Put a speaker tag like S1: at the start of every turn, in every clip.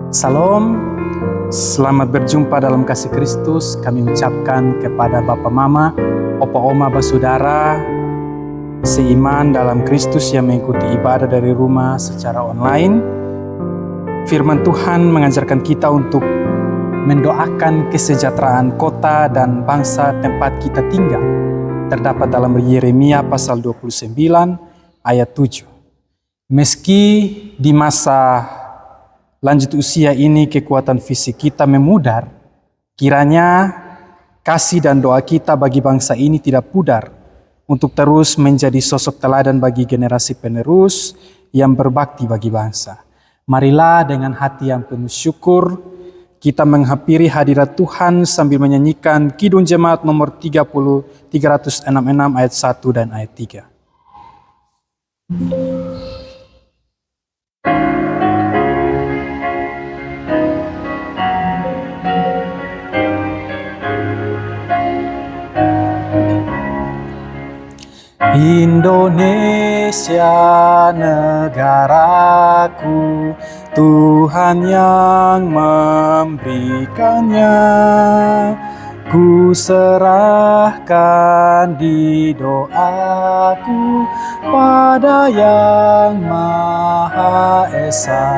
S1: Salam, selamat berjumpa dalam kasih Kristus. Kami ucapkan kepada Bapak Mama, Opa Oma, Basudara, seiman dalam Kristus yang mengikuti ibadah dari rumah secara online. Firman Tuhan mengajarkan kita untuk mendoakan kesejahteraan kota dan bangsa tempat kita tinggal. Terdapat dalam Yeremia pasal 29 ayat 7. Meski di masa lanjut usia ini kekuatan fisik kita memudar, kiranya kasih dan doa kita bagi bangsa ini tidak pudar untuk terus menjadi sosok teladan bagi generasi penerus yang berbakti bagi bangsa. Marilah dengan hati yang penuh syukur kita menghampiri hadirat Tuhan sambil menyanyikan Kidung Jemaat nomor 366 ayat 1 dan ayat 3. Indonesia negaraku, Tuhan yang memberikannya. Ku serahkan di doaku pada Yang Maha Esa.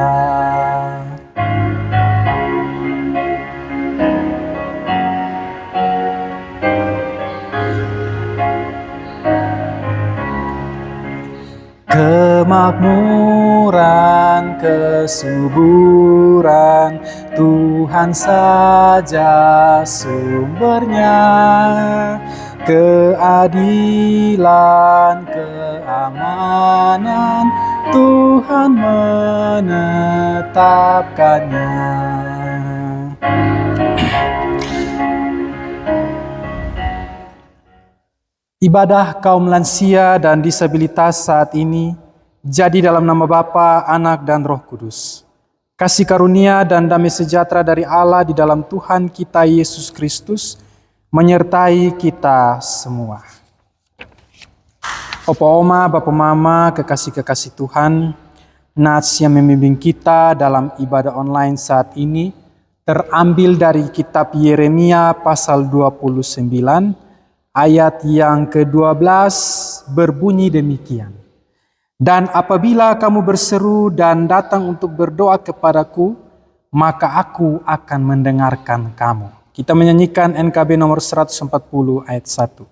S1: Kemakmuran, kesuburan, Tuhan saja sumbernya. Keadilan, keamanan, Tuhan menetapkannya. Ibadah kaum lansia dan disabilitas saat ini jadi dalam nama Bapa, Anak, dan Roh Kudus. Kasih karunia dan damai sejahtera dari Allah di dalam Tuhan kita Yesus Kristus menyertai kita semua. Opa Oma, Bapak Mama, kekasih-kekasih Tuhan, nats yang membimbing kita dalam ibadah online saat ini terambil dari kitab Yeremia pasal 29 ayat yang ke-12 berbunyi demikian. Dan apabila kamu berseru dan datang untuk berdoa kepadaku, maka aku akan mendengarkan kamu. Kita menyanyikan NKB nomor 140 ayat 1.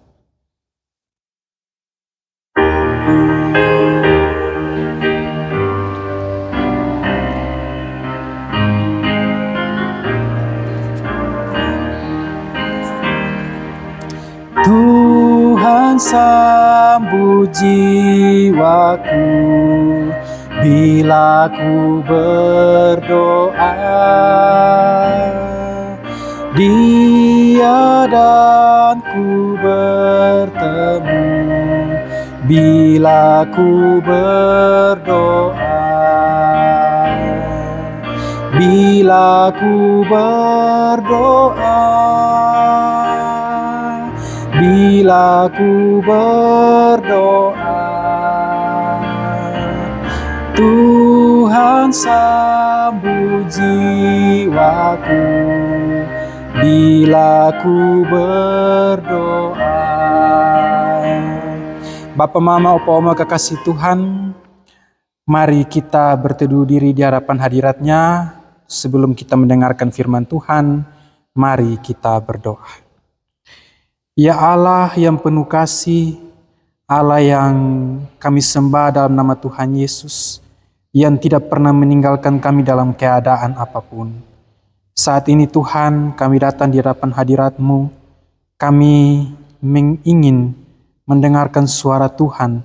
S1: Tuhan sambut jiwaku bila ku berdoa. Dia dan ku bertemu bila ku berdoa. Bila ku berdoa. Bila ku berdoa, Tuhan sambut jiwaku. Bila ku berdoa. Bapak, Mama, Opa, Oma, kekasih Tuhan, mari kita berteduh diri di hadapan hadiratnya. Sebelum kita mendengarkan firman Tuhan, mari kita berdoa. Ya Allah yang penuh kasih, Allah yang kami sembah dalam nama Tuhan Yesus, yang tidak pernah meninggalkan kami dalam keadaan apapun. Saat ini Tuhan, kami datang di hadapan hadirat-Mu. Kami ingin mendengarkan suara Tuhan,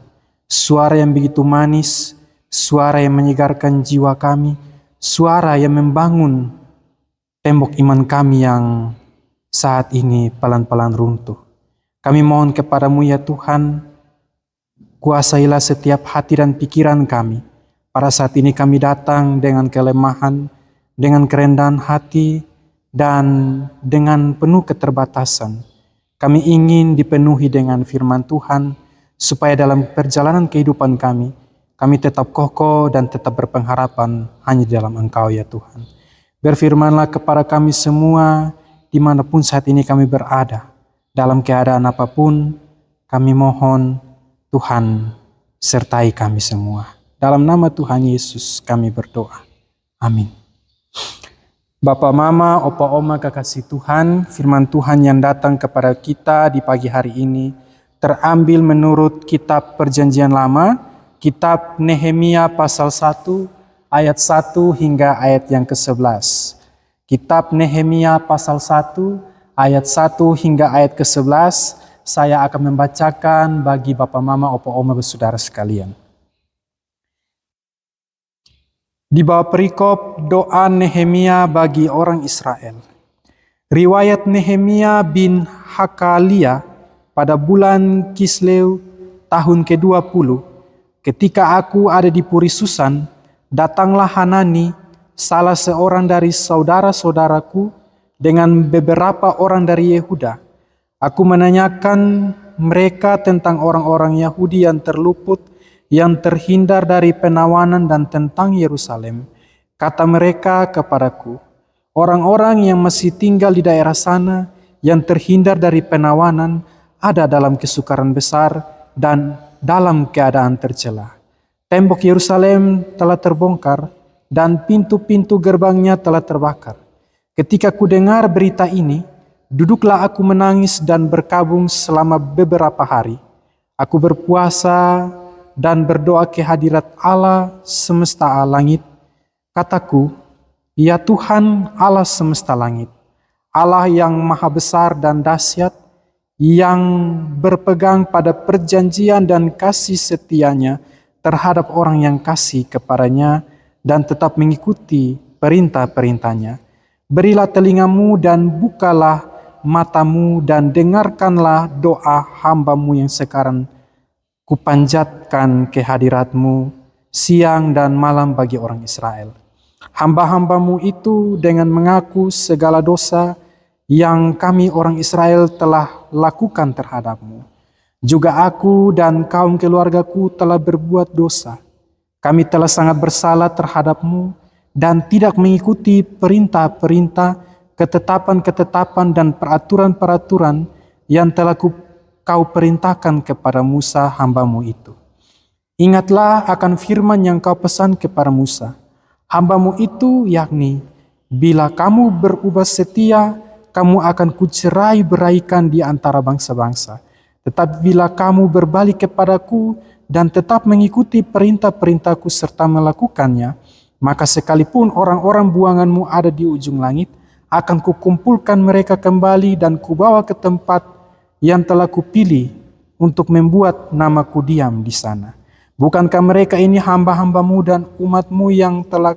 S1: suara yang begitu manis, suara yang menyegarkan jiwa kami, suara yang membangun tembok iman kami yang saat ini pelan-pelan runtuh. Kami mohon kepadamu ya Tuhan, kuasailah setiap hati dan pikiran kami. Pada saat ini kami datang dengan kelemahan, dengan kerendahan hati, dan dengan penuh keterbatasan. Kami ingin dipenuhi dengan firman Tuhan, supaya dalam perjalanan kehidupan kami tetap kokoh dan tetap berpengharapan hanya di dalam Engkau ya Tuhan. Berfirmanlah kepada kami semua, dimanapun saat ini kami berada. Dalam keadaan apapun, kami mohon Tuhan sertai kami semua. Dalam nama Tuhan Yesus kami berdoa. Amin. Bapak, Mama, Opa, Oma, kekasih Tuhan, firman Tuhan yang datang kepada kita di pagi hari ini terambil menurut kitab Perjanjian Lama, kitab Nehemia pasal 1, ayat 1 hingga ayat yang ke-11. Kitab Nehemia pasal 1, ayat 1 hingga ayat ke-11, saya akan membacakan bagi Bapak, Mama, Opa, Oma, bersaudara sekalian. Di bawah perikop doa Nehemia bagi orang Israel. Riwayat Nehemia bin Hakalia pada bulan Kisleu tahun ke-20, ketika aku ada di Puri Susan, datanglah Hanani, salah seorang dari saudara-saudaraku, dengan beberapa orang dari Yehuda. Aku menanyakan mereka tentang orang-orang Yahudi yang terluput, yang terhindar dari penawanan dan tentang Yerusalem. Kata mereka kepadaku, orang-orang yang masih tinggal di daerah sana, yang terhindar dari penawanan, ada dalam kesukaran besar dan dalam keadaan tercela. Tembok Yerusalem telah terbongkar dan pintu-pintu gerbangnya telah terbakar. Ketika ku dengar berita ini, duduklah aku menangis dan berkabung selama beberapa hari. Aku berpuasa dan berdoa ke hadirat Allah semesta langit. Kataku, ya Tuhan Allah semesta langit, Allah yang maha besar dan dahsyat, yang berpegang pada perjanjian dan kasih setianya terhadap orang yang kasih kepadanya dan tetap mengikuti perintah-perintahnya. Berilah telingamu dan bukalah matamu dan dengarkanlah doa hambamu yang sekarang kupanjatkan ke hadiratmu siang dan malam bagi orang Israel. Hamba-hambamu itu dengan mengaku segala dosa yang kami orang Israel telah lakukan terhadapmu. Juga aku dan kaum keluargaku telah berbuat dosa. Kami telah sangat bersalah terhadapmu dan tidak mengikuti perintah-perintah, ketetapan-ketetapan dan peraturan-peraturan yang telah kau perintahkan kepada Musa hambamu itu. Ingatlah akan firman yang kau pesan kepada Musa, hambamu itu, yakni, bila kamu berubah setia, kamu akan kucerai beraikan di antara bangsa-bangsa. Tetapi bila kamu berbalik kepadaku dan tetap mengikuti perintah-perintahku serta melakukannya, maka sekalipun orang-orang buanganmu ada di ujung langit, akan kukumpulkan mereka kembali dan kubawa ke tempat yang telah kupilih untuk membuat namaku diam di sana. Bukankah mereka ini hamba-hambamu dan umatmu yang telah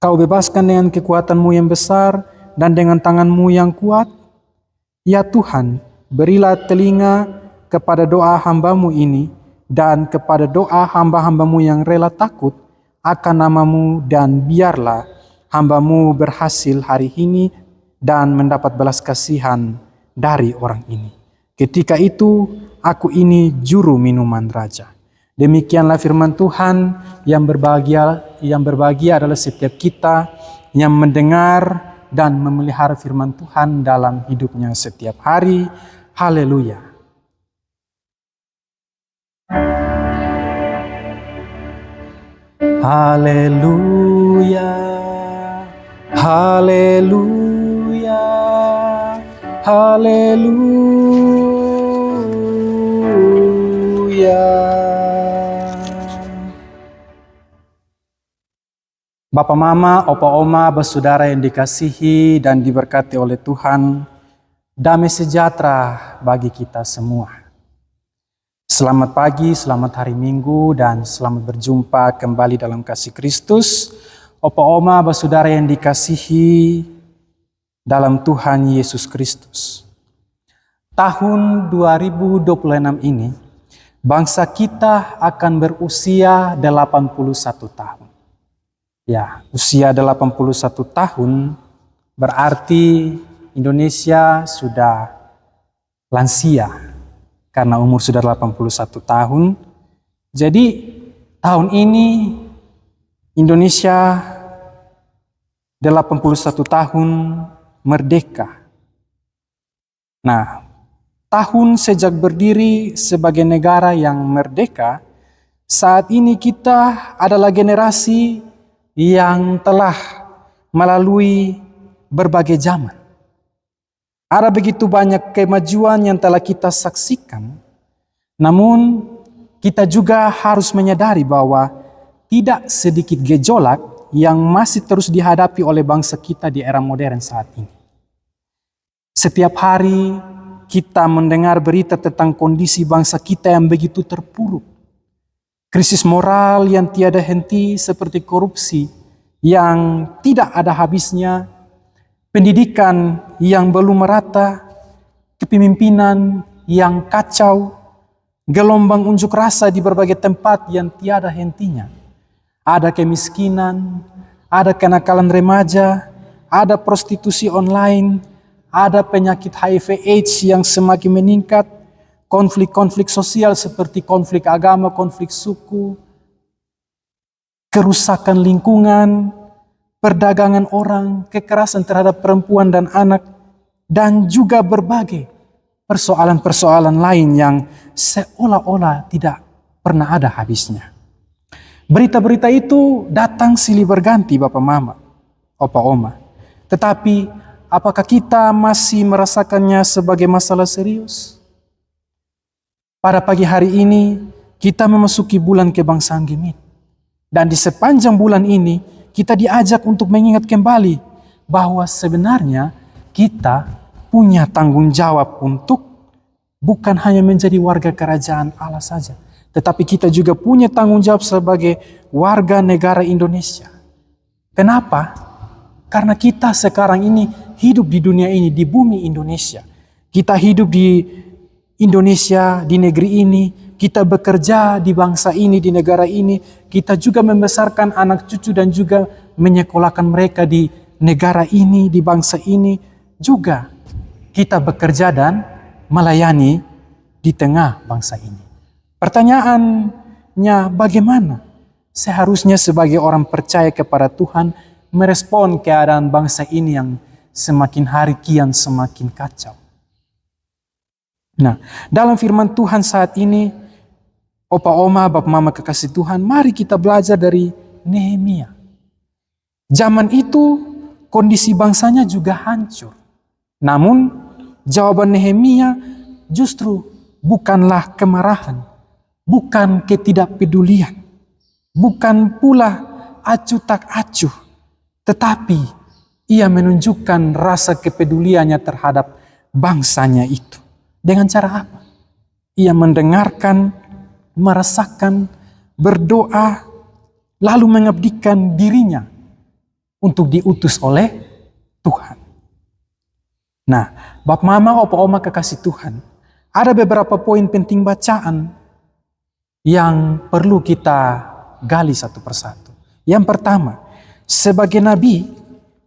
S1: kau bebaskan dengan kekuatanmu yang besar dan dengan tanganmu yang kuat? Ya Tuhan, berilah telinga kepada doa hambamu ini dan kepada doa hamba-hambamu yang rela takut akan namamu, dan biarlah hambamu berhasil hari ini dan mendapat belas kasihan dari orang ini. Ketika itu aku ini juru minuman raja. Demikianlah firman Tuhan. Yang berbahagia adalah setiap kita yang mendengar dan memelihara firman Tuhan dalam hidupnya setiap hari. Haleluya. Haleluya. Haleluya. Haleluya. Bapak, Mama, Opa, Oma, bersaudara yang dikasihi dan diberkati oleh Tuhan, damai sejahtera bagi kita semua. Selamat pagi, selamat hari Minggu, dan selamat berjumpa kembali dalam kasih Kristus. Opa, Oma, bersaudara yang dikasihi dalam Tuhan Yesus Kristus. Tahun 2026 ini, bangsa kita akan berusia 81 tahun. Ya, usia 81 tahun berarti Indonesia sudah lansia karena umur sudah 81 tahun. Jadi tahun ini Indonesia 81 tahun merdeka. Nah, tahun sejak berdiri sebagai negara yang merdeka, saat ini kita adalah generasi yang telah melalui berbagai zaman. Ada begitu banyak kemajuan yang telah kita saksikan, namun kita juga harus menyadari bahwa tidak sedikit gejolak yang masih terus dihadapi oleh bangsa kita di era modern saat ini. Setiap hari kita mendengar berita tentang kondisi bangsa kita yang begitu terpuruk. Krisis moral yang tiada henti seperti korupsi yang tidak ada habisnya, pendidikan yang belum merata, kepemimpinan yang kacau, gelombang unjuk rasa di berbagai tempat yang tiada hentinya. Ada kemiskinan, ada kenakalan remaja, ada prostitusi online, ada penyakit HIV/AIDS yang semakin meningkat, konflik-konflik sosial seperti konflik agama, konflik suku, kerusakan lingkungan, perdagangan orang, kekerasan terhadap perempuan dan anak, dan juga berbagai persoalan-persoalan lain yang seolah-olah tidak pernah ada habisnya. Berita-berita itu datang silih berganti Bapak Mama, Opa Oma. Tetapi apakah kita masih merasakannya sebagai masalah serius? Pada pagi hari ini kita memasuki bulan kebangsaan Gemit. Dan di sepanjang bulan ini kita diajak untuk mengingat kembali bahwa sebenarnya kita punya tanggung jawab untuk bukan hanya menjadi warga kerajaan Allah saja, tetapi kita juga punya tanggung jawab sebagai warga negara Indonesia. Kenapa? Karena kita sekarang ini hidup di dunia ini, di bumi Indonesia. Kita hidup di Indonesia, di negeri ini. Kita bekerja di bangsa ini, di negara ini. Kita juga membesarkan anak cucu dan juga menyekolahkan mereka di negara ini, di bangsa ini. Juga kita bekerja dan melayani di tengah bangsa ini. Pertanyaannya, bagaimana seharusnya sebagai orang percaya kepada Tuhan merespon keadaan bangsa ini yang semakin hari kian semakin kacau? Nah, dalam firman Tuhan saat ini, Opa Oma, Bapak Mama kekasih Tuhan, mari kita belajar dari Nehemia. Zaman itu kondisi bangsanya juga hancur. Namun jawaban Nehemia justru bukanlah kemarahan, bukan ketidakpedulian, bukan pula acuh tak acuh, tetapi ia menunjukkan rasa kepeduliannya terhadap bangsanya itu. Dengan cara apa? Ia mendengarkan, merasakan, berdoa, lalu mengabdikan dirinya untuk diutus oleh Tuhan. Nah, Bapak Mama, Opa Oma kekasih Tuhan, ada beberapa poin penting bacaan yang perlu kita gali satu persatu. Yang pertama, sebagai nabi,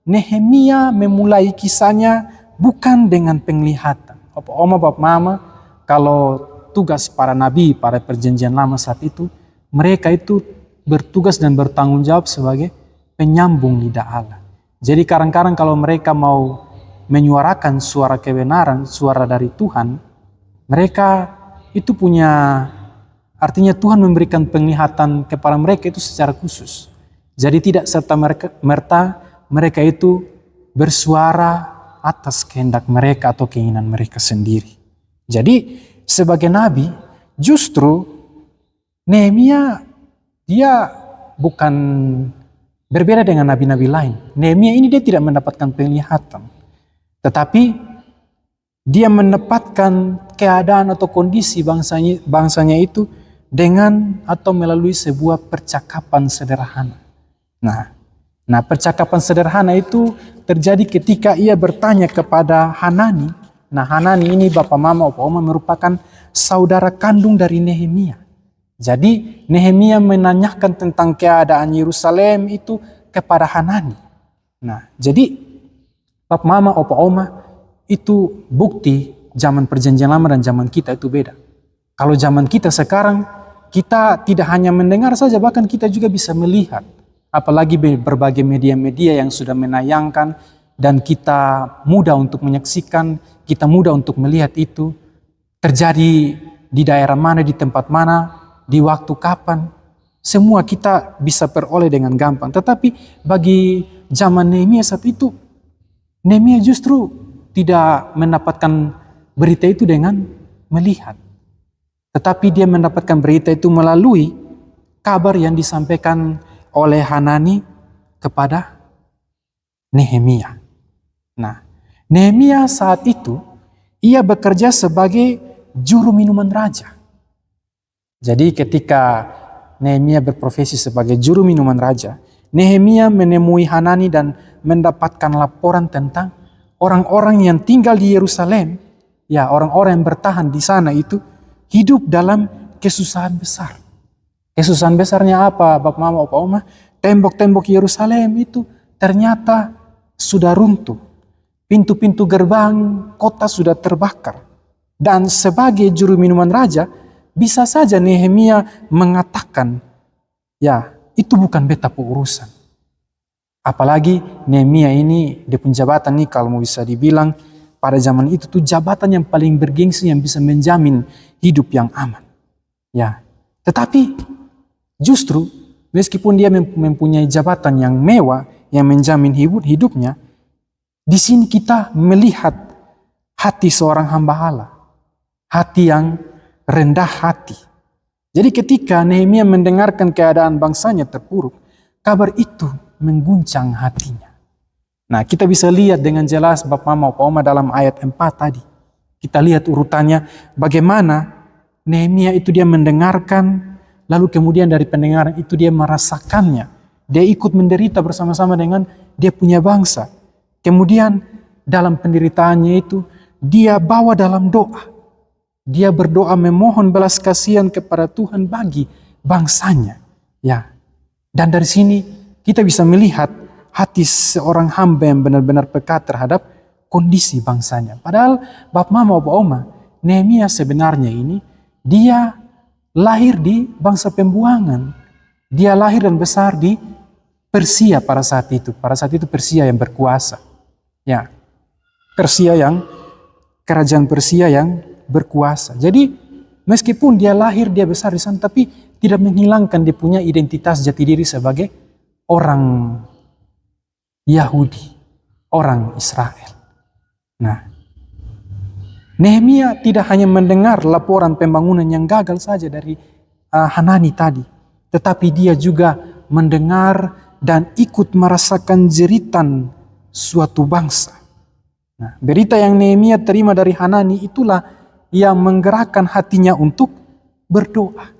S1: Nehemia memulai kisahnya bukan dengan penglihatan. Opa Oma, Bapak Mama, kalau tugas para nabi pada perjanjian lama saat itu, mereka itu bertugas dan bertanggung jawab sebagai penyambung lidah Allah. Jadi kadang-kadang kalau mereka mau menyuarakan suara kebenaran, suara dari Tuhan, mereka itu punya, artinya Tuhan memberikan penglihatan kepada mereka itu secara khusus. Jadi tidak serta-merta mereka itu bersuara atas kehendak mereka atau keinginan mereka sendiri. Jadi sebagai nabi, justru Nehemia dia bukan berbeda dengan nabi-nabi lain. Nehemia ini dia tidak mendapatkan penglihatan. Tetapi dia mendapatkan keadaan atau kondisi bangsanya itu dengan atau melalui sebuah percakapan sederhana. Nah, percakapan sederhana itu terjadi ketika ia bertanya kepada Hanani. Nah, Hanani ini Bapak Mama, Opa Oma merupakan saudara kandung dari Nehemia. Jadi Nehemia menanyakan tentang keadaan Yerusalem itu kepada Hanani. Nah, jadi Bapak Mama, Opa Oma, itu bukti zaman perjanjian lama dan zaman kita itu beda. Kalau zaman kita sekarang, kita tidak hanya mendengar saja, bahkan kita juga bisa melihat Apalagi berbagai media-media yang sudah menayangkan dan kita mudah untuk menyaksikan, kita mudah untuk melihat itu terjadi di daerah mana, di tempat mana, di waktu kapan. Semua kita bisa peroleh dengan gampang. Tetapi bagi zaman Nehemia saat itu, Nehemia justru tidak mendapatkan berita itu dengan melihat. Tetapi dia mendapatkan berita itu melalui kabar yang disampaikan oleh Hanani kepada Nehemia. Nah, Nehemia saat itu, ia bekerja sebagai juru minuman raja. Jadi ketika Nehemia berprofesi sebagai juru minuman raja, Nehemia menemui Hanani dan mendapatkan laporan tentang orang-orang yang tinggal di Yerusalem, ya orang-orang yang bertahan di sana itu hidup dalam kesusahan besar. Kesusahan besarnya apa, Bapak Mama, Opa Oma? Tembok-tembok Yerusalem itu ternyata sudah runtuh. Pintu-pintu gerbang kota sudah terbakar. Dan sebagai juru minuman raja, bisa saja Nehemia mengatakan, ya itu bukan beta urusan. Apalagi Nehemia ini, dia punya jabatan nih kalau mau bisa dibilang, pada zaman itu tuh jabatan yang paling bergengsi yang bisa menjamin hidup yang aman. Ya, tetapi justru meskipun dia mempunyai jabatan yang mewah yang menjamin hidupnya, di sini kita melihat hati seorang hamba Allah, hati yang rendah hati. Jadi ketika Nehemia mendengarkan keadaan bangsanya terpuruk, kabar itu mengguncang hatinya. Nah, kita bisa lihat dengan jelas Bapak Mama, Opa Oma dalam ayat 4 tadi. Kita lihat urutannya bagaimana Nehemia itu dia mendengarkan, lalu kemudian dari pendengaran itu dia merasakannya. Dia ikut menderita bersama-sama dengan dia punya bangsa. Kemudian dalam penderitaannya itu dia bawa dalam doa. Dia berdoa memohon belas kasihan kepada Tuhan bagi bangsanya. Ya. Dan dari sini kita bisa melihat hati seorang hamba yang benar-benar peka terhadap kondisi bangsanya. Padahal Bapak Mama, Opa Oma, Nehemia sebenarnya ini dia lahir di bangsa pembuangan. Dia lahir dan besar di Persia pada saat itu. Pada saat itu Persia yang berkuasa. Ya, kerajaan Persia yang berkuasa. Jadi meskipun dia lahir, dia besar di sana, tapi tidak menghilangkan dia punya identitas jati diri sebagai orang Yahudi, orang Israel. Nah, Nehemia tidak hanya mendengar laporan pembangunan yang gagal saja dari Hanani tadi, tetapi dia juga mendengar dan ikut merasakan jeritan suatu bangsa. Nah, berita yang Nehemia terima dari Hanani itulah yang menggerakkan hatinya untuk berdoa,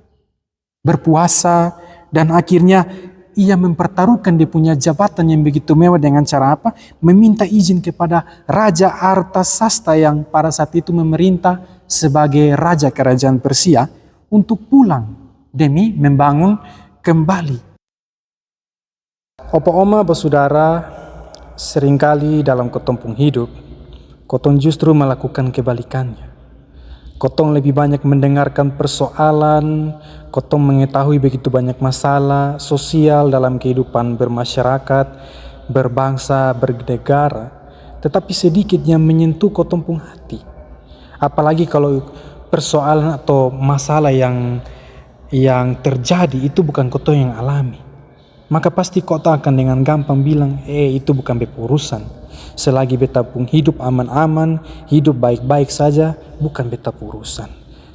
S1: berpuasa, dan akhirnya ia mempertaruhkan dia punya jabatan yang begitu mewah dengan cara apa? Meminta izin kepada Raja Artasasta yang pada saat itu memerintah sebagai raja kerajaan Persia untuk pulang demi membangun kembali. Opa Oma, bersaudara, seringkali dalam kotompung hidup, kotong justru melakukan kebalikannya. Kotong lebih banyak mendengarkan persoalan, kotong mengetahui begitu banyak masalah sosial dalam kehidupan bermasyarakat, berbangsa, bernegara, tetapi sedikit yang menyentuh kotong pun hati. Apalagi kalau persoalan atau masalah yang terjadi itu bukan kotong yang alami, maka pasti kotong akan dengan gampang bilang, itu bukan urusan. Selagi beta pun hidup aman-aman, hidup baik-baik saja, bukan beta urusan.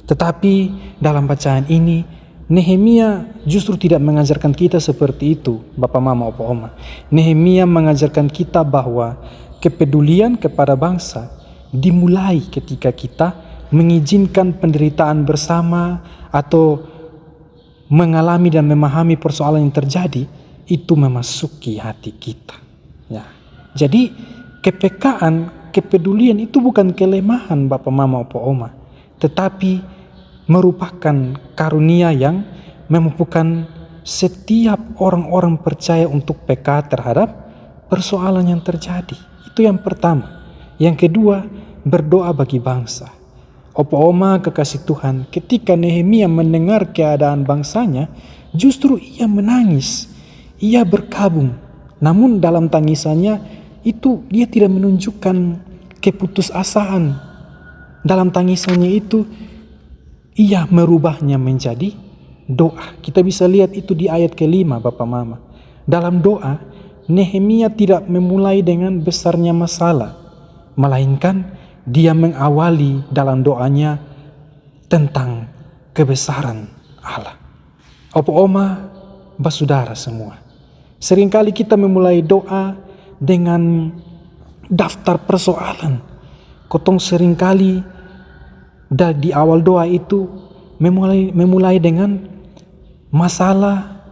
S1: Tetapi dalam bacaan ini, Nehemia justru tidak mengajarkan kita seperti itu, Bapak Mama, Opa Oma. Nehemia mengajarkan kita bahwa kepedulian kepada bangsa dimulai ketika kita mengizinkan penderitaan bersama atau mengalami dan memahami persoalan yang terjadi, itu memasuki hati kita. Ya. Jadi kepekaan, kepedulian itu bukan kelemahan Bapak Mama Opa Oma, tetapi merupakan karunia yang memampukan setiap orang-orang percaya untuk peka terhadap persoalan yang terjadi. Itu yang pertama. Yang kedua, berdoa bagi bangsa. Opa Oma kekasih Tuhan, ketika Nehemia mendengar keadaan bangsanya, justru ia menangis. ia berkabung. Namun dalam tangisannya itu dia tidak menunjukkan keputusasaan. Dalam tangisannya itu ia merubahnya menjadi doa. Kita bisa lihat itu di ayat ke-5 Bapak Mama. Dalam doa, Nehemia tidak memulai dengan besarnya masalah, melainkan dia mengawali dalam doanya tentang kebesaran Allah. Opo oma, basudara semua. Seringkali kita memulai doa dengan daftar persoalan. Kotong seringkali di awal doa itu memulai dengan masalah,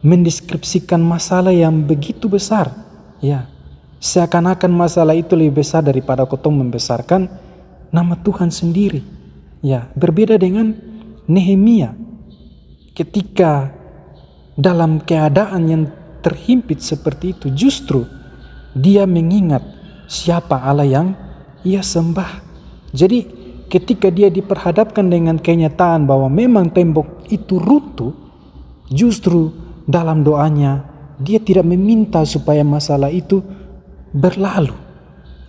S1: mendeskripsikan masalah yang begitu besar. Ya, seakan-akan masalah itu lebih besar daripada kotong membesarkan nama Tuhan sendiri. Ya, berbeda dengan Nehemia. Ketika dalam keadaan yang terhimpit seperti itu, justru dia mengingat siapa Allah yang ia sembah. Jadi ketika dia diperhadapkan dengan kenyataan bahwa memang tembok itu runtuh, justru dalam doanya dia tidak meminta supaya masalah itu berlalu,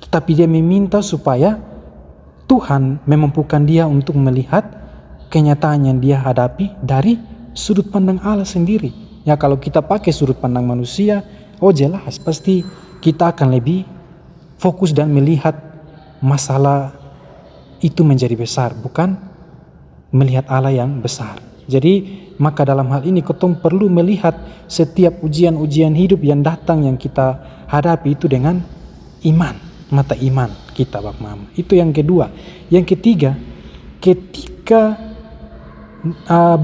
S1: tetapi dia meminta supaya Tuhan memampukan dia untuk melihat kenyataan yang dia hadapi dari sudut pandang Allah sendiri. Ya, kalau kita pakai sudut pandang manusia, oh jelas pasti kita akan lebih fokus dan melihat masalah itu menjadi besar, bukan melihat Allah yang besar. Jadi maka dalam hal ini kotong perlu melihat setiap ujian-ujian hidup yang datang yang kita hadapi itu dengan iman, mata iman kita Bapak Mama. Itu yang kedua. Yang ketiga, ketika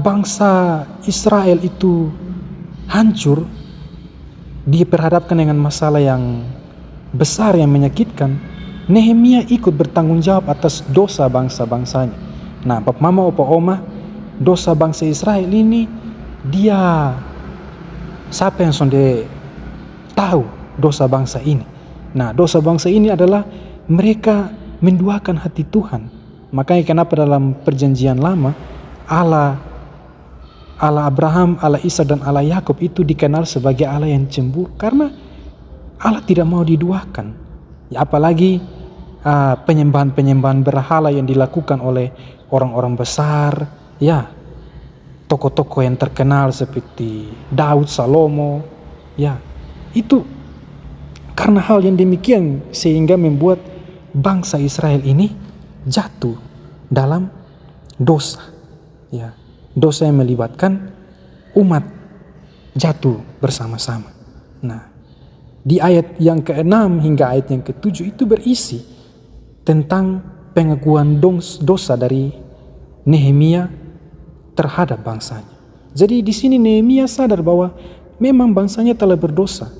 S1: bangsa Israel itu hancur, diperhadapkan dengan masalah yang besar yang menyakitkan, Nehemia ikut bertanggung jawab atas dosa bangsa-bangsanya. Nah, Bapak Mama, Opa Oma, dosa bangsa Israel ini dia siapa yang sonde tahu dosa bangsa ini? Nah, dosa bangsa ini adalah mereka menduakan hati Tuhan. Makanya kenapa dalam perjanjian lama Allah Abraham, Allah Ishak dan Allah Yakub itu dikenal sebagai Allah yang cemburu, karena Allah tidak mau diduakan. Ya, apalagi penyembahan-penyembahan berhala yang dilakukan oleh orang-orang besar, ya, tokoh-tokoh yang terkenal seperti Daud, Salomo, ya, itu karena hal yang demikian sehingga membuat bangsa Israel ini jatuh dalam dosa, ya. Dosa yang melibatkan umat jatuh bersama-sama. Nah, di ayat yang ke-6 hingga ayat yang ke-7 itu berisi tentang pengakuan dosa dari Nehemia terhadap bangsanya. Jadi di sini Nehemia sadar bahwa memang bangsanya telah berdosa.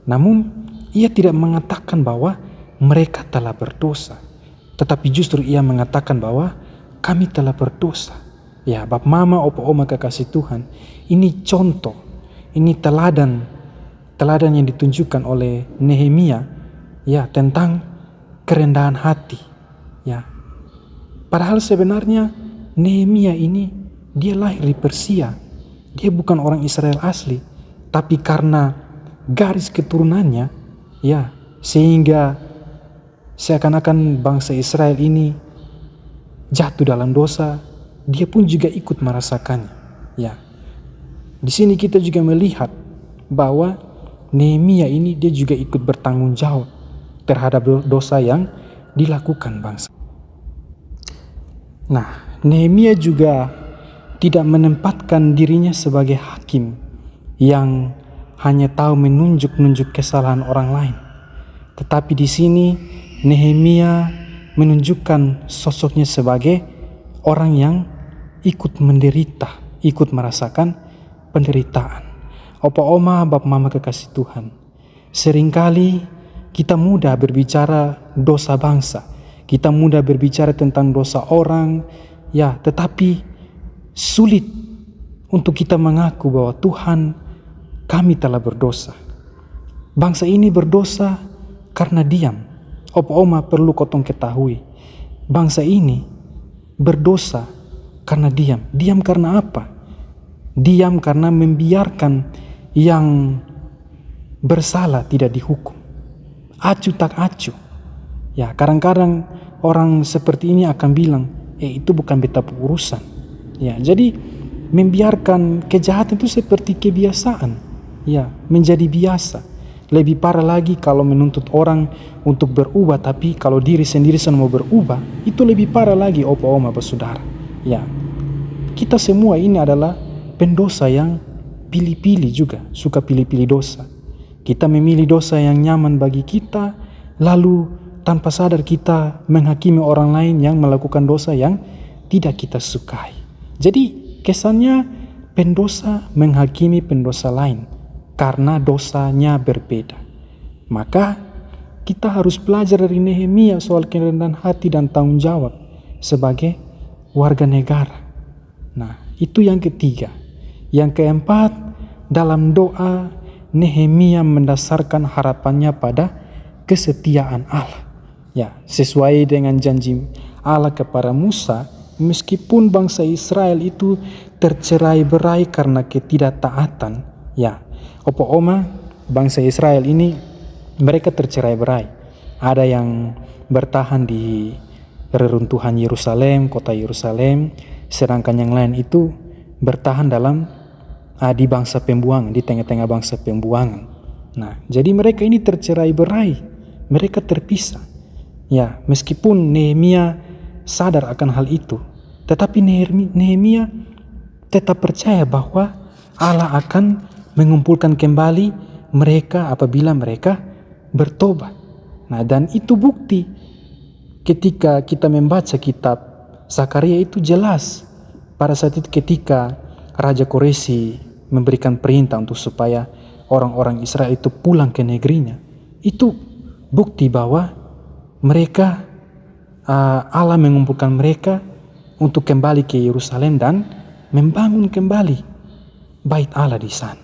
S1: Namun ia tidak mengatakan bahwa mereka telah berdosa, tetapi justru ia mengatakan bahwa kami telah berdosa. Ya, Bapak Mama, Opa Oma kekasih Tuhan, ini contoh, ini teladan yang ditunjukkan oleh Nehemia, ya, tentang kerendahan hati, ya. Padahal sebenarnya Nehemia ini dia lahir di Persia, dia bukan orang Israel asli, tapi karena garis keturunannya, ya, sehingga seakan-akan bangsa Israel ini jatuh dalam dosa, dia pun juga ikut merasakannya. Ya, di sini kita juga melihat bahwa Nehemia ini dia juga ikut bertanggung jawab terhadap dosa yang dilakukan bangsa. Nah, Nehemia juga tidak menempatkan dirinya sebagai hakim yang hanya tahu menunjuk kesalahan orang lain. Tetapi di sini Nehemia menunjukkan sosoknya sebagai orang yang ikut menderita, ikut merasakan penderitaan. Opa Oma, Bapak Mama kekasih Tuhan, seringkali kita mudah berbicara dosa bangsa, kita mudah berbicara tentang dosa orang, ya, tetapi sulit untuk kita mengaku bahwa Tuhan, kami telah berdosa. Bangsa ini berdosa karena diam. Opa Oma perlu kotong ketahui, bangsa ini berdosa karena diam. Diam karena apa? Diam karena membiarkan yang bersalah tidak dihukum. Acuh tak acuh. Ya, kadang-kadang orang seperti ini akan bilang, itu bukan beta urusan. Ya, jadi membiarkan kejahatan itu seperti kebiasaan. Ya, menjadi biasa. Lebih parah lagi kalau menuntut orang untuk berubah, tapi kalau diri sendiri mau berubah, itu lebih parah lagi, opa oma saudara. Ya, kita semua ini adalah pendosa yang pilih-pilih juga, suka pilih-pilih dosa. Kita memilih dosa yang nyaman bagi kita, lalu tanpa sadar kita menghakimi orang lain yang melakukan dosa yang tidak kita sukai. Jadi kesannya pendosa menghakimi pendosa lain karena dosanya berbeda. Maka kita harus belajar dari Nehemia soal kerendahan hati dan tanggung jawab sebagai warga negara. Nah, itu yang ketiga. Yang keempat, dalam doa Nehemia mendasarkan harapannya pada kesetiaan Allah. Ya, sesuai dengan janji Allah kepada Musa, meskipun bangsa Israel itu tercerai-berai karena ketidaktaatan, ya, opa oma, bangsa Israel ini mereka tercerai-berai. Ada yang bertahan di reruntuhan Yerusalem, kota Yerusalem, sedangkan yang lain itu bertahan dalam di bangsa pembuangan, di tengah-tengah bangsa pembuangan. Nah, jadi mereka ini tercerai-berai, mereka terpisah. Ya, meskipun Nehemia sadar akan hal itu, tetapi Nehemia tetap percaya bahwa Allah akan mengumpulkan kembali mereka apabila mereka bertobat. Nah, dan itu bukti ketika kita membaca kitab Zakaria itu jelas. Pada saat itu ketika Raja Koresi memberikan perintah untuk supaya orang-orang Israel itu pulang ke negerinya, itu bukti bahwa mereka Allah mengumpulkan mereka untuk kembali ke Yerusalem dan membangun kembali bait Allah di sana.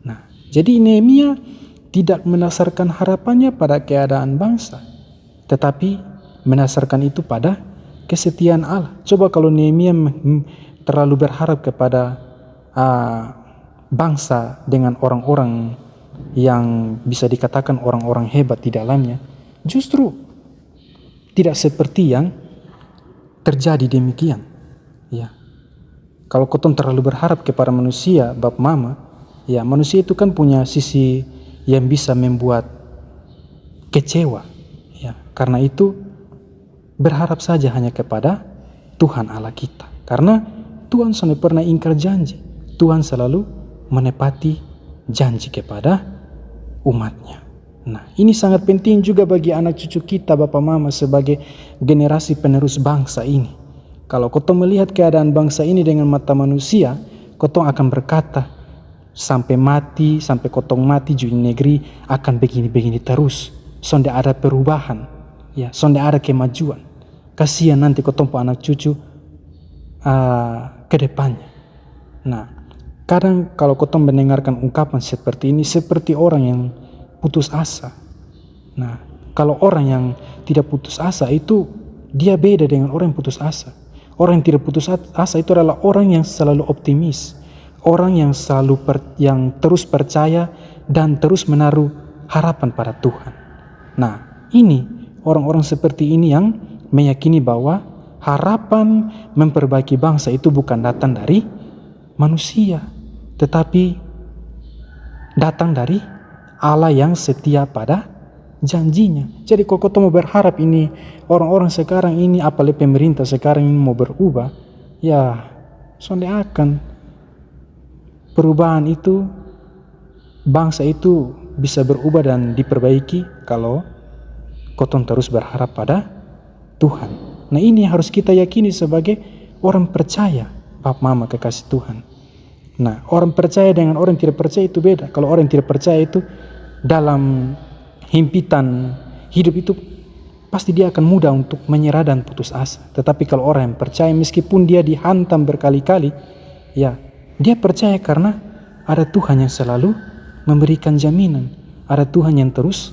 S1: Nah, jadi Nehemia tidak mendasarkan harapannya pada keadaan bangsa, tetapi mendasarkan itu pada kesetiaan Allah. Coba kalau Nehemia terlalu berharap kepada bangsa dengan orang-orang yang bisa dikatakan orang-orang hebat di dalamnya, justru tidak seperti yang terjadi demikian. Ya, kalau kotong terlalu berharap kepada manusia, bab mama, ya manusia itu kan punya sisi yang bisa membuat kecewa. Ya, karena itu berharap saja hanya kepada Tuhan Allah kita. Karena Tuhan tidak pernah ingkar janji. Tuhan selalu menepati janji kepada umatnya. Nah, ini sangat penting juga bagi anak cucu kita, Bapak Mama, sebagai generasi penerus bangsa ini. Kalau kotong melihat keadaan bangsa ini dengan mata manusia, kotong akan berkata, sampai kotong mati di negeri akan begini-begini terus. Sonde ada perubahan, ya, sonde ada kemajuan. Kasihan nanti kotong anak cucu ke depannya. Nah, kadang kalau kotong mendengarkan ungkapan seperti ini, seperti orang yang putus asa. Nah, kalau orang yang tidak putus asa itu dia beda dengan orang yang putus asa. Orang yang tidak putus asa itu adalah orang yang selalu optimis, orang yang yang terus percaya dan terus menaruh harapan pada Tuhan. Nah, ini orang-orang seperti ini yang meyakini bahwa harapan memperbaiki bangsa itu bukan datang dari manusia, tetapi datang dari Allah yang setia pada janjinya. Jadi kalau kita mau berharap ini orang-orang sekarang ini, apalagi pemerintah sekarang ini mau berubah, ya sonde akan perubahan itu, bangsa itu bisa berubah dan diperbaiki kalau kotong terus berharap pada Tuhan. Nah, ini harus kita yakini sebagai orang percaya, Bapak Mama kekasih Tuhan. Nah, orang percaya dengan orang tidak percaya itu beda. Kalau orang tidak percaya itu dalam himpitan hidup itu pasti dia akan mudah untuk menyerah dan putus asa. Tetapi kalau orang yang percaya meskipun dia dihantam berkali-kali, ya dia percaya karena ada Tuhan yang selalu memberikan jaminan, ada Tuhan yang terus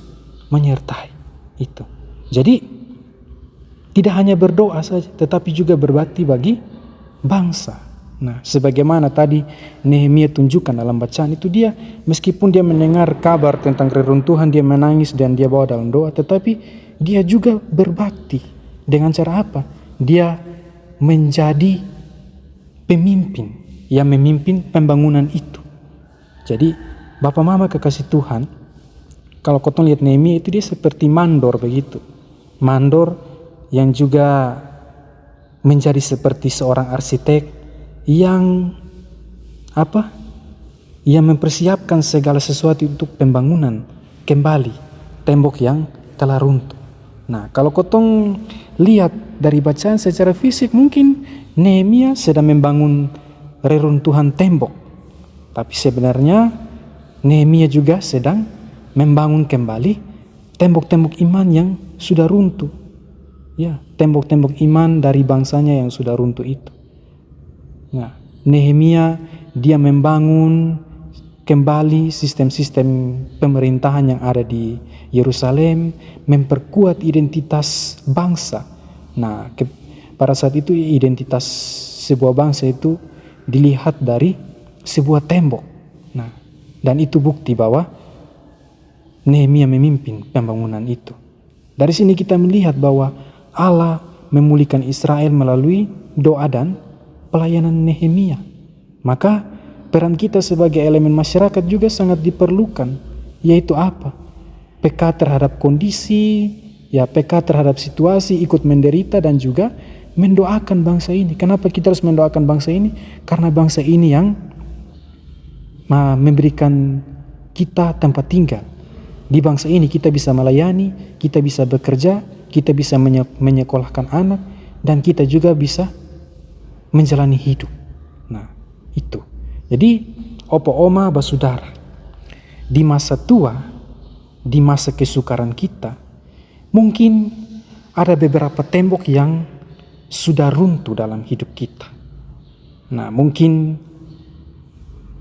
S1: menyertai itu. Jadi tidak hanya berdoa saja, tetapi juga berbakti bagi bangsa. Nah, sebagaimana tadi Nehemia tunjukkan dalam bacaan itu, dia meskipun dia mendengar kabar tentang reruntuhan, dia menangis dan dia bawa dalam doa, tetapi dia juga berbakti. Dengan cara apa? Dia menjadi pemimpin yang memimpin pembangunan itu. Jadi Bapak Mama kekasih Tuhan, kalau kau lihat Nehemia itu dia seperti mandor begitu. Mandor yang juga menjadi seperti seorang arsitek yang yang mempersiapkan segala sesuatu untuk pembangunan kembali tembok yang telah runtuh. Nah, kalau kotong lihat dari bacaan secara fisik, mungkin Nehemia sedang membangun reruntuhan tembok, tapi sebenarnya Nehemia juga sedang membangun kembali tembok-tembok iman yang sudah runtuh. Ya, tembok-tembok iman dari bangsanya yang sudah runtuh itu. Nah, Nehemia dia membangun kembali sistem-sistem pemerintahan yang ada di Yerusalem, memperkuat identitas bangsa. Nah, pada saat itu identitas sebuah bangsa itu dilihat dari sebuah tembok. Nah, dan itu bukti bahwa Nehemia memimpin pembangunan itu. Dari sini kita melihat bahwa Allah memulihkan Israel melalui doa dan pelayanan Nehemia. Maka peran kita sebagai elemen masyarakat juga sangat diperlukan, yaitu apa? Peka terhadap kondisi, peka terhadap situasi, ikut menderita dan juga mendoakan bangsa ini. Kenapa kita harus mendoakan bangsa ini? Karena bangsa ini yang memberikan kita tempat tinggal. Di bangsa ini kita bisa melayani, kita bisa bekerja, kita bisa menyekolahkan anak, dan kita juga bisa menjalani hidup. Nah, itu. Jadi, opo oma basudara, di masa tua, di masa kesukaran kita, mungkin ada beberapa tembok yang sudah runtuh dalam hidup kita. Nah, mungkin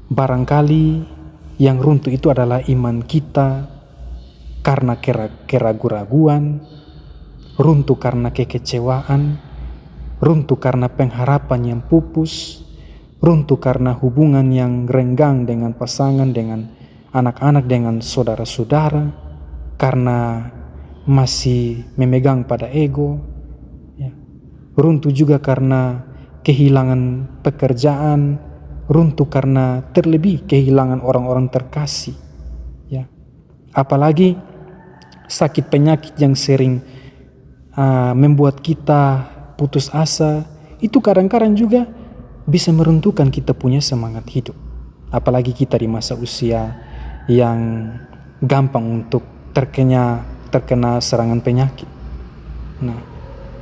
S1: barangkali yang runtuh itu adalah iman kita karena keraguan-raguan, runtuh karena kekecewaan, runtuh karena pengharapan yang pupus, runtuh karena hubungan yang renggang dengan pasangan, dengan anak-anak, dengan saudara-saudara, karena masih memegang pada ego, runtuh juga karena kehilangan pekerjaan, runtuh karena terlebih kehilangan orang-orang terkasih. Apalagi sakit penyakit yang sering membuat kita putus asa, itu kadang-kadang juga bisa meruntuhkan kita punya semangat hidup. Apalagi kita di masa usia yang gampang untuk terkena serangan penyakit. Nah,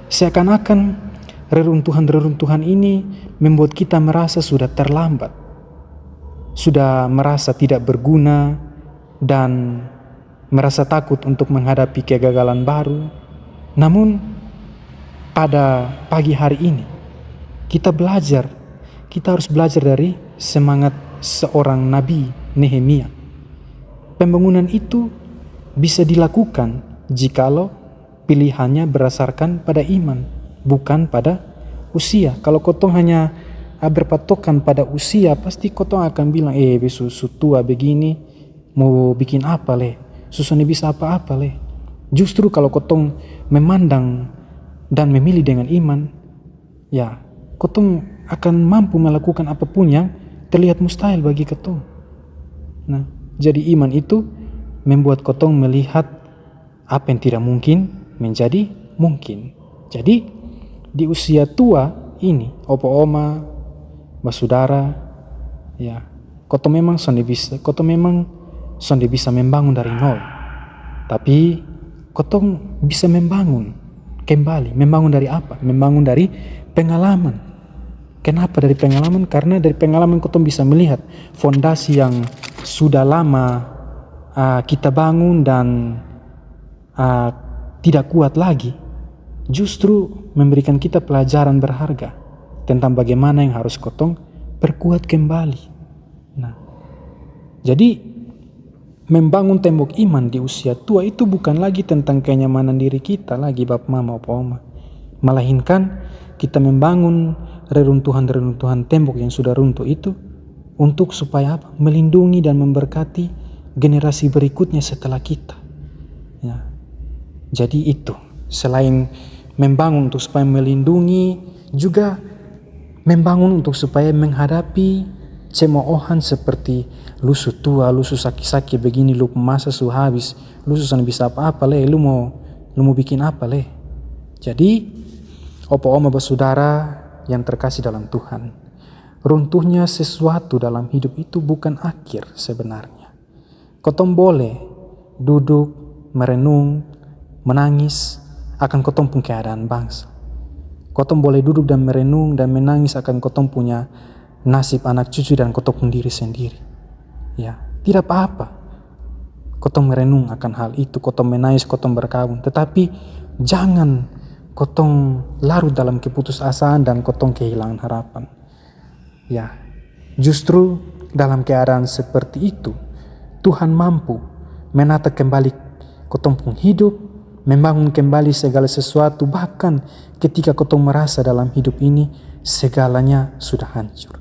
S1: seakan-akan reruntuhan-reruntuhan ini membuat kita merasa sudah terlambat, sudah merasa tidak berguna, dan merasa takut untuk menghadapi kegagalan baru. Namun pada pagi hari ini kita harus belajar dari semangat seorang nabi Nehemia. Pembangunan itu bisa dilakukan jikalau pilihannya berdasarkan pada iman, bukan pada usia. Kalau kotong hanya berpatokan pada usia, pasti kotong akan bilang, besok tua begini, mau bikin apa leh? Susah bisa apa-apa leh. Justru kalau kotong memandang dan memilih dengan iman, kotong akan mampu melakukan apapun yang terlihat mustahil bagi kotong. Nah, jadi iman itu membuat kotong melihat apa yang tidak mungkin menjadi mungkin. Jadi di usia tua ini, opo oma, basudara, kotong memang sonde bisa membangun dari nol. Tapi kotong bisa membangun kembali. Membangun dari apa? Membangun dari pengalaman. Kenapa dari pengalaman? Karena dari pengalaman kotong bisa melihat fondasi yang sudah lama kita bangun dan tidak kuat lagi, justru memberikan kita pelajaran berharga tentang bagaimana yang harus kotong perkuat kembali. Nah, jadi membangun tembok iman di usia tua itu bukan lagi tentang kenyamanan diri kita lagi, Bapak Mama, Opa Oma. Melainkan kita membangun reruntuhan-reruntuhan tembok yang sudah runtuh itu untuk supaya apa? Melindungi dan memberkati generasi berikutnya setelah kita. Ya. Jadi itu, selain membangun untuk supaya melindungi, juga membangun untuk supaya menghadapi cemoohan seperti lusu tua, lusu saki-saki begini, lu masa su habis, lu susah bisa apa-apa le, lu mau bikin apa le. Jadi, opo oma bersaudara yang terkasih dalam Tuhan, runtuhnya sesuatu dalam hidup itu bukan akhir sebenarnya. Kotong boleh duduk, merenung, menangis akan kotong pun keadaan bangsa. Kotong boleh duduk dan merenung dan menangis akan kotong punya nasib anak cucu dan kotong pun diri sendiri. Ya, tidak apa-apa. Kotong merenung akan hal itu, kotong menangis, kotong berkabung. Tetapi jangan kotong larut dalam keputusasaan dan kotong kehilangan harapan. Ya, justru dalam keadaan seperti itu, Tuhan mampu menata kembali kotong pun hidup, membangun kembali segala sesuatu, bahkan ketika kotong merasa dalam hidup ini segalanya sudah hancur.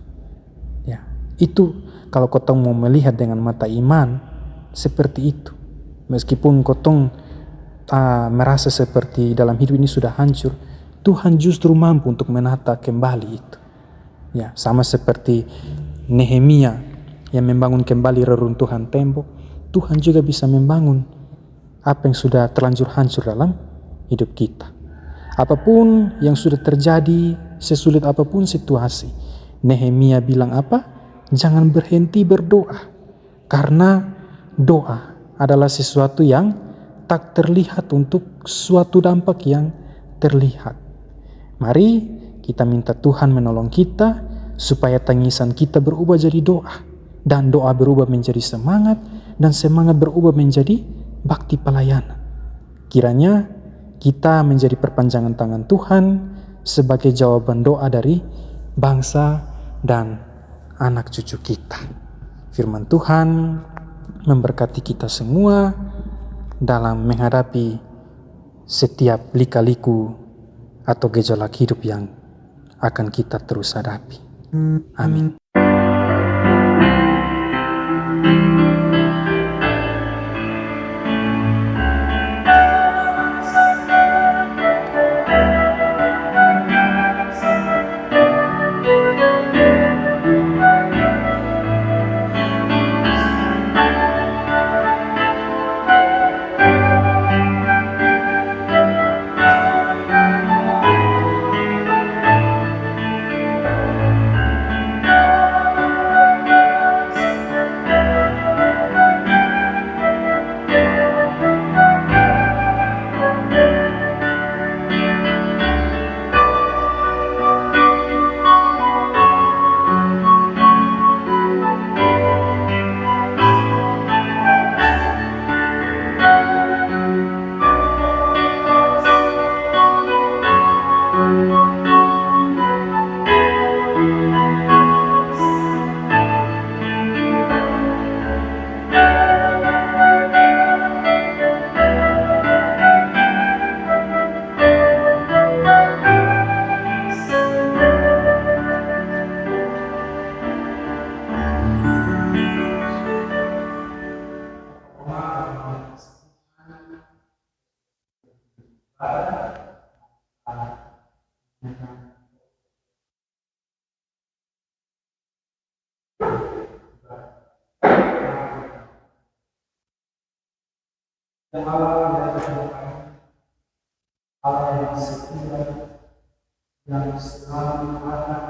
S1: Ya, itu kalau kotong mau melihat dengan mata iman seperti itu. Meskipun kotong merasa seperti dalam hidup ini sudah hancur, Tuhan justru mampu untuk menata kembali itu. Ya, sama seperti Nehemia yang membangun kembali reruntuhan tembok, Tuhan juga bisa membangun apa yang sudah terlanjur hancur dalam hidup kita. Apapun yang sudah terjadi, sesulit apapun situasi, Nehemia bilang apa? Jangan berhenti berdoa. Karena doa adalah sesuatu yang tak terlihat untuk suatu dampak yang terlihat. Mari kita minta Tuhan menolong kita supaya tangisan kita berubah jadi doa. Dan doa berubah menjadi semangat, dan semangat berubah menjadi bakti pelayanan. Kiranya kita menjadi perpanjangan tangan Tuhan sebagai jawaban doa dari bangsa dan anak cucu kita. Firman Tuhan memberkati kita semua dalam menghadapi setiap lika-liku atau gejolak hidup yang akan kita terus hadapi. Amin. Allah yang setia, yang selalu ada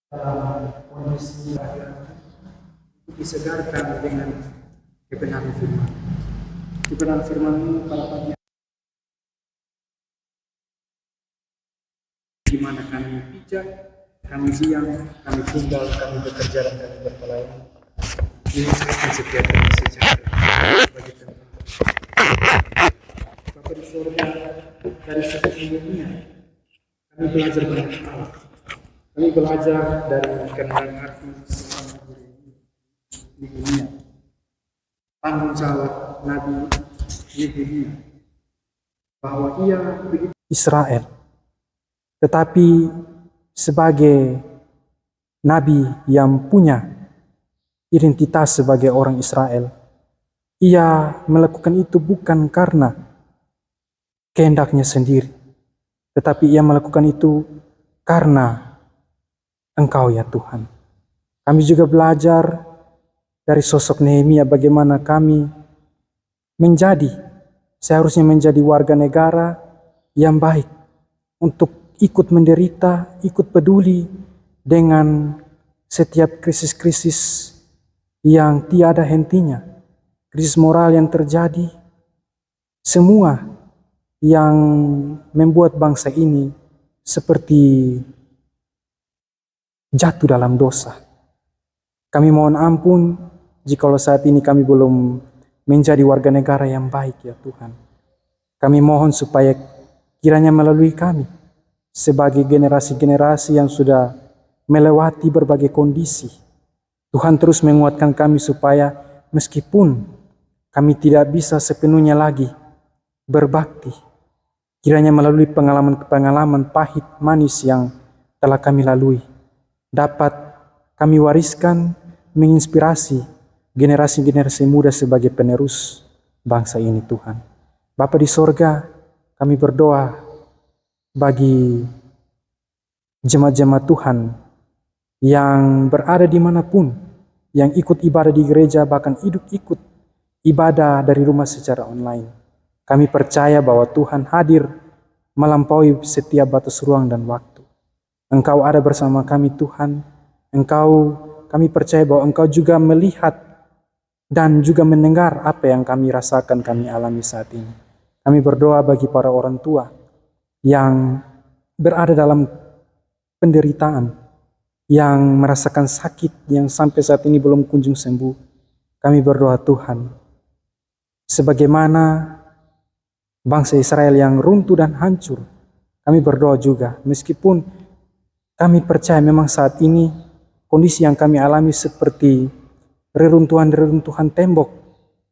S1: dalam kondisi disegarkan dengan kebenaran firman. Kebenaran firman-Mu pada pagi di mana kami bijak, kami diam, kami tinggal, kami bekerja dan kami berpelayanan. Ini sekarang setiap kami sejahtera bagi Tuhan. Bapa di surga, dari sesungguhnya kami belajar banyak hal. Kami belajar dari kenalan hati selama di dunia. Tanggung jawab Nabi Nehemia bahwa ia begitu Israel Tetapi sebagai nabi yang punya identitas sebagai orang Israel, ia melakukan itu bukan karena kehendaknya sendiri, tetapi ia melakukan itu karena Engkau ya Tuhan. Kami juga belajar dari sosok Nehemia bagaimana kami seharusnya menjadi warga negara yang baik untuk ikut menderita, ikut peduli dengan setiap krisis-krisis yang tiada hentinya, krisis moral yang terjadi, semua yang membuat bangsa ini seperti jatuh dalam dosa. Kami mohon ampun jikalau saat ini kami belum menjadi warga negara yang baik ya Tuhan. Kami mohon supaya kiranya melalui kami sebagai generasi-generasi yang sudah melewati berbagai kondisi, Tuhan terus menguatkan kami supaya meskipun kami tidak bisa sepenuhnya lagi berbakti, kiranya melalui pengalaman-pengalaman pahit manis yang telah kami lalui, dapat kami wariskan, menginspirasi generasi-generasi muda sebagai penerus bangsa ini Tuhan. Bapa di sorga, kami berdoa bagi jemaat-jemaat Tuhan yang berada dimanapun, yang ikut ibadah di gereja, bahkan ikut ibadah dari rumah secara online. Kami percaya bahwa Tuhan hadir melampaui setiap batas ruang dan waktu. Engkau ada bersama kami Tuhan. Kami percaya bahwa Engkau juga melihat dan juga mendengar apa yang kami rasakan, kami alami saat ini. Kami berdoa bagi para orang tua yang berada dalam penderitaan, yang merasakan sakit yang sampai saat ini belum kunjung sembuh. Kami berdoa Tuhan, sebagaimana bangsa Israel yang runtuh dan hancur, kami berdoa juga, meskipun kami percaya memang saat ini kondisi yang kami alami seperti reruntuhan-reruntuhan tembok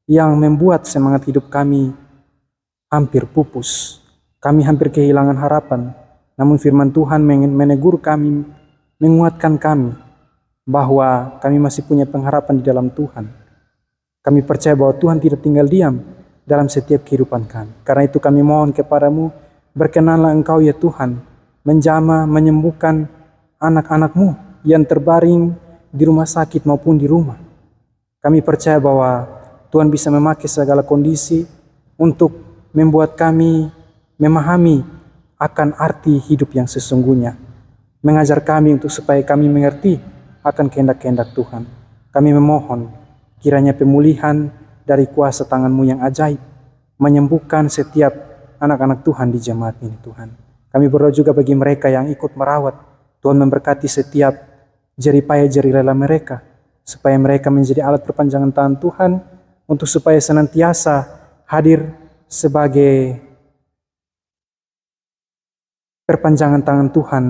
S1: yang membuat semangat hidup kami hampir pupus. Kami hampir kehilangan harapan, namun firman Tuhan menegur kami, menguatkan kami bahwa kami masih punya pengharapan di dalam Tuhan. Kami percaya bahwa Tuhan tidak tinggal diam dalam setiap kehidupan kami. Karena itu kami mohon kepadamu, berkenanlah Engkau ya Tuhan, menjamah, menyembuhkan anak-anak-Mu yang terbaring di rumah sakit maupun di rumah. Kami percaya bahwa Tuhan bisa memakai segala kondisi untuk membuat kami memahami akan arti hidup yang sesungguhnya, mengajar kami untuk supaya kami mengerti akan kehendak-kehendak Tuhan. Kami memohon kiranya pemulihan dari kuasa tangan-Mu yang ajaib menyembuhkan setiap anak-anak Tuhan di jemaat ini Tuhan. Kami berdoa juga bagi mereka yang ikut merawat. Tuhan memberkati setiap jeripaya jerih-rela mereka, supaya mereka menjadi alat perpanjangan tangan Tuhan untuk supaya senantiasa hadir sebagai perpanjangan tangan Tuhan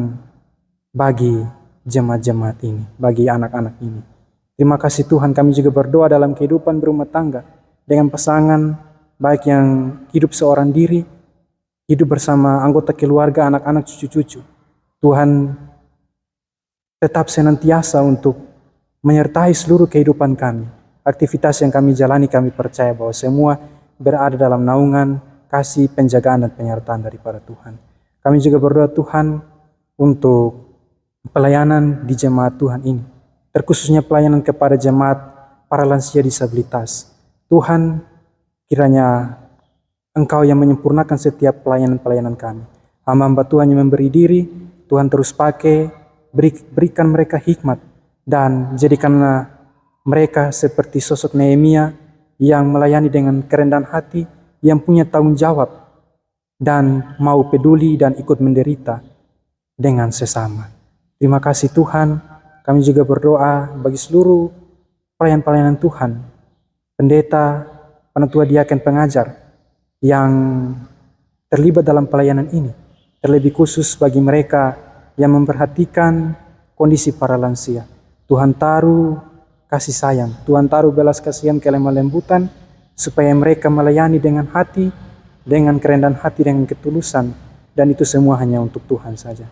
S1: bagi jemaat-jemaat ini, bagi anak-anak ini. Terima kasih Tuhan, kami juga berdoa dalam kehidupan berumah tangga dengan pasangan, baik yang hidup seorang diri, hidup bersama anggota keluarga, anak-anak, cucu-cucu. Tuhan tetap senantiasa untuk menyertai seluruh kehidupan kami. Aktivitas yang kami jalani, kami percaya bahwa semua berada dalam naungan, kasih, penjagaan, dan penyertaan daripada Tuhan. Kami juga berdoa Tuhan untuk pelayanan di jemaat Tuhan ini, terkhususnya pelayanan kepada jemaat para lansia disabilitas. Tuhan, kiranya Engkau yang menyempurnakan setiap pelayanan-pelayanan kami. Hamba-hamba Tuhan yang memberi diri, Tuhan terus pakai, berikan mereka hikmat, dan jadikanlah mereka seperti sosok Nehemia yang melayani dengan kerendahan hati, yang punya tanggung jawab, dan mau peduli dan ikut menderita dengan sesama. Terima kasih Tuhan. Kami juga berdoa bagi seluruh pelayan-pelayanan Tuhan, pendeta, penatua, diaken, pengajar yang terlibat dalam pelayanan ini, terlebih khusus bagi mereka yang memperhatikan kondisi para lansia. Tuhan taruh kasih sayang, Tuhan taruh belas kasihan, kelemah lembutan, supaya mereka melayani dengan hati, dengan kerendahan hati, dengan ketulusan, dan itu semua hanya untuk Tuhan saja.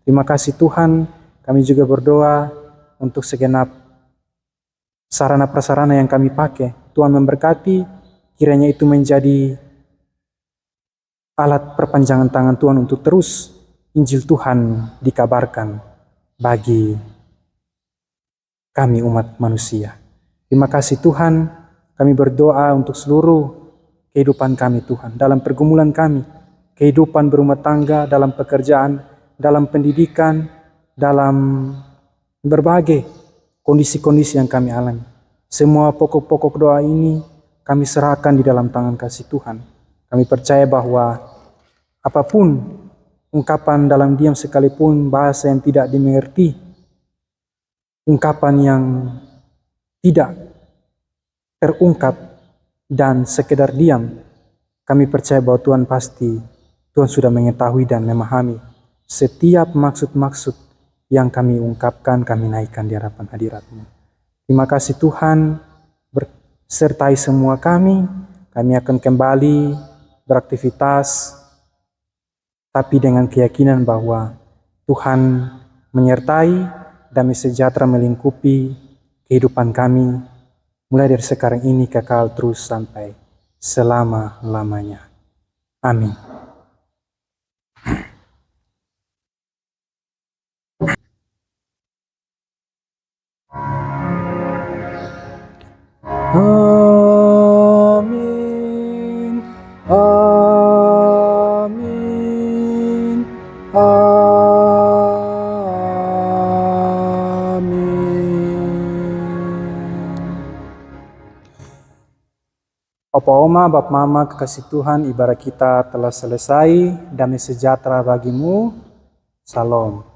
S1: Terima kasih Tuhan, kami juga berdoa untuk segenap sarana prasarana yang kami pakai. Tuhan memberkati, kiranya itu menjadi alat perpanjangan tangan Tuhan untuk terus Injil Tuhan dikabarkan bagi kami umat manusia. Terima kasih Tuhan, kami berdoa untuk seluruh kehidupan kami Tuhan, dalam pergumulan kami, kehidupan berumah tangga, dalam pekerjaan, dalam pendidikan, dalam berbagai kondisi-kondisi yang kami alami. Semua pokok-pokok doa ini kami serahkan di dalam tangan kasih Tuhan. Kami percaya bahwa apapun ungkapan dalam diam sekalipun bahasa yang tidak dimengerti, ungkapan yang tidak terungkap dan sekedar diam, kami percaya bahwa Tuhan sudah mengetahui dan memahami setiap maksud-maksud yang kami ungkapkan, kami naikkan di hadapan hadirat-Mu. Terima kasih Tuhan, sertai semua kami akan kembali beraktivitas, tapi dengan keyakinan bahwa Tuhan menyertai, damai sejahtera melingkupi kehidupan kami, mulai dari sekarang ini kekal terus sampai selama-lamanya. Amin. Amin. Amin. Opa Oma, Bap Mama, kekasih Tuhan, ibadah kita telah selesai. Damai sejahtera bagimu. Salam.